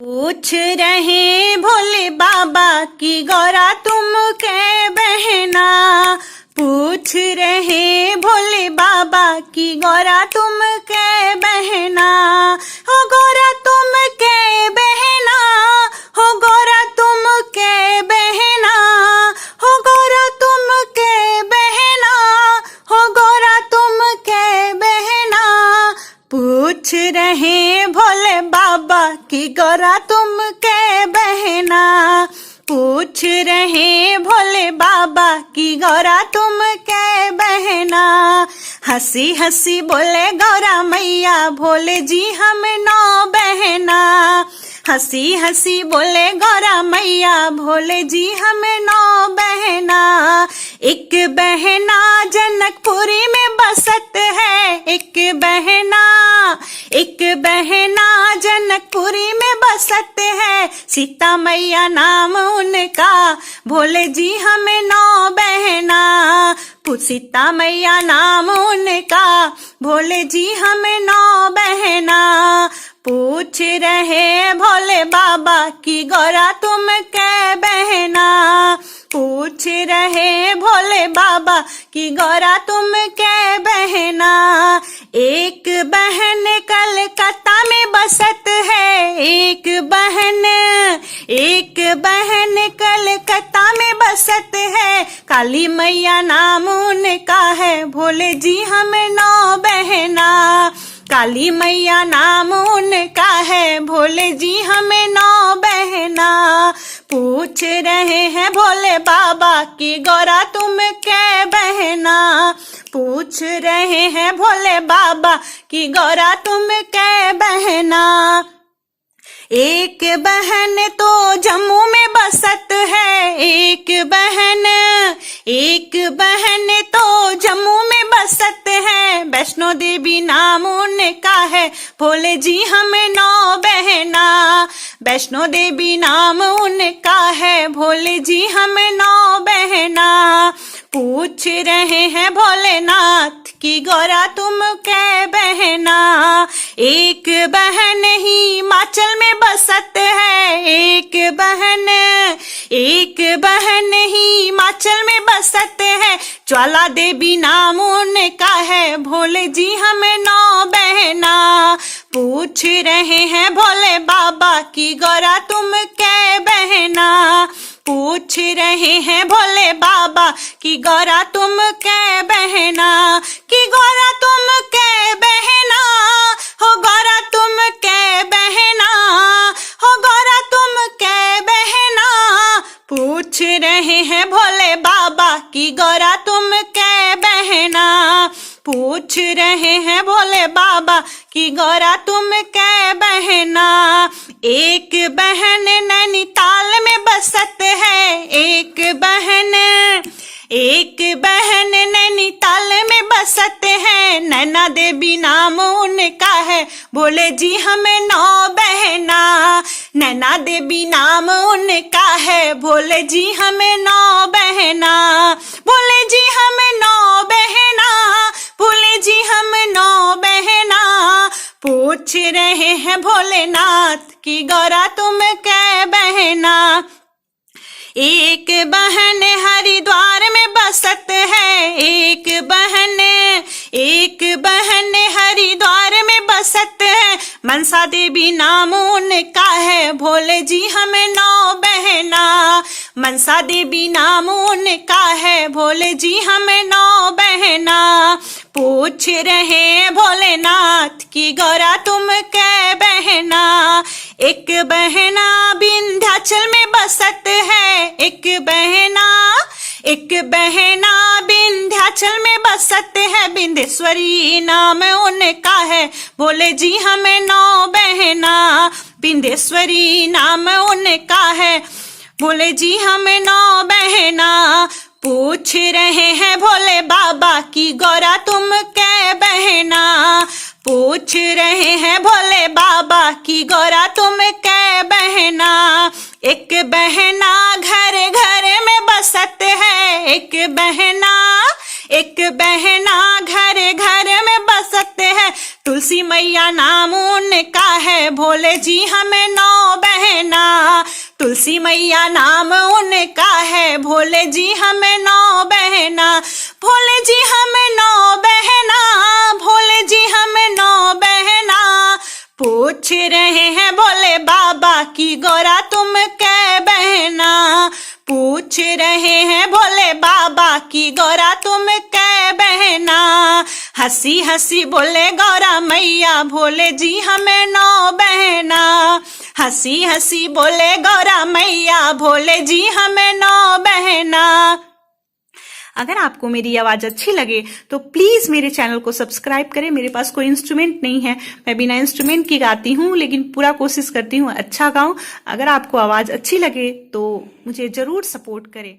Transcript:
पूछ रहे भोले बाबा की गौरा तुम कै बहना। पूछ रहे भोले बाबा की गौरा तुम कै बहना। हो गौरा तुम कै बहना। हो गौरा तुम कै बहना। हो गौरा तुम कै बहना। हो गौरा तुम कै बहना। पूछ रहे भोले बाबा की गौरा तुम कै बहना। पूछ रहे भोले बाबा की गौरा तुम कै बहना। हंसी हंसी बोले गौरा मैया भोले जी हम 9 बहना। हंसी हंसी बोले गौरा मैया भोले जी हम 9 बहना। एक बहना जनकपुरी में बसत है। एक बहना जनकपुरी में बसत है। सीता मैया नाम उनका भोले जी हमें 9 बहना। सीता मैया नाम उनका भोले जी हमें 9 बहना। पूछ रहे भोले बाबा की गौरा तुम कै बहना। पूछ रहे भोले बाबा की गौरा तुम कै बहना। एक बहन कलकत्ता में बसत है। एक बहन कलकत्ता में बसत है। काली मैया नाम उनका है भोले जी हमें 9 बहना। काली मैया नाम उनका है भोले जी हमें 9 बहना। पूछ रहे हैं भोले बाबा की गौरा तुम कै बहना। पूछ रहे हैं भोले बाबा की गौरा तुम कै बहना। एक बहन तो जम्मू में बसत है। एक बहन तो जम्मू में बसत है। वैष्णो देवी नाम उनका है भोले जी हमें 9 बहना। वैष्णो देवी नाम उनका है भोले जी हमें 9 बहना। पूछ रहे हैं भोलेनाथ की गौरा तुम कै बहना। एक बहन हिमाचल में बसत है। एक बहन हिमाचल में बसत है। ज्वाला देवी नाम उनका है भोले जी हमें 9 बहना। पूछ रहे हैं भोले बाबा की गौरा तुम कै बहना। पूछ रहे हैं भोले बाबा की गौरा तुम कै बहना। की गौरा तुम कै बहना। हो गौरा तुम कै बहना। हो गौरा तुम कै बहना। पूछ रहे हैं भोले बाबा की गौरा तुम कै बहना। पूछ रहे हैं भोले बाबा की गौरा तुम कै बहना। एक बहन नैनीताल में बसत है। एक बहन नैनीताल में बसत है। नैना देवी नाम उनका है भोले जी हमें 9 बहना। नैना देवी नाम उनका है भोले जी हमें 9 बहना। भोले जी हमें 9 बहना। भोले जी हमें 9 बहना। पूछ रहे हैं भोलेनाथ की गौरा तुम कै बहना। एक बहन हरिद्वार में बसत है। एक बहन हरिद्वार में बसत है। मनसा देवी नाम उनका है भोले जी हमें 9 बहना। मनसा देवी नाम उनका है भोले जी हमें 9 बहना। पूछ रहे भोलेनाथ की गौरा तुम कै बहना। एक बहना विंध्याचल में बसत है। एक बहना विंध्याचल में बसत है। विंध्येश्वरी नाम उनका है भोले जी हमें 9 बहना। विंध्येश्वरी नाम उनका है भोले जी हमें 9 बहना। पूछ रहे हैं भोले बाबा की गौरा तुम कै बहना। पूछ रहे हैं भोले बाबा की गौरा तुम कै बहना। एक बहना घर घर में बसत है। एक बहना घर घर में बसत है। तुलसी मैया नाम उनका है भोले जी हमें 9 बहना। तुलसी मैया नाम उनका है, भोले जी हमें 9 बहना, भोले जी हमें 9 बहना, भोले जी हमें 9 बहना। पूछ रहे हैं भोले बाबा की गौरा तुम कै बहना, पूछ रहे हैं भोले बाबा की गौरा तुम कै बहना। हंसी हंसी बोले गौरा मैया, भोले जी हमें 9 बहना, हंसी हंसी बोले गौरा मैया, भोले जी हमें 9 बहना। अगर आपको मेरी आवाज़ अच्छी लगे तो प्लीज़ मेरे चैनल को सब्सक्राइब करें। मेरे पास कोई इंस्ट्रूमेंट नहीं है, मैं बिना इंस्ट्रूमेंट की गाती हूँ, लेकिन पूरा कोशिश करती हूँ अच्छा गाऊँ। अगर आपको आवाज़ अच्छी लगे तो मुझे ज़रूर सपोर्ट करें।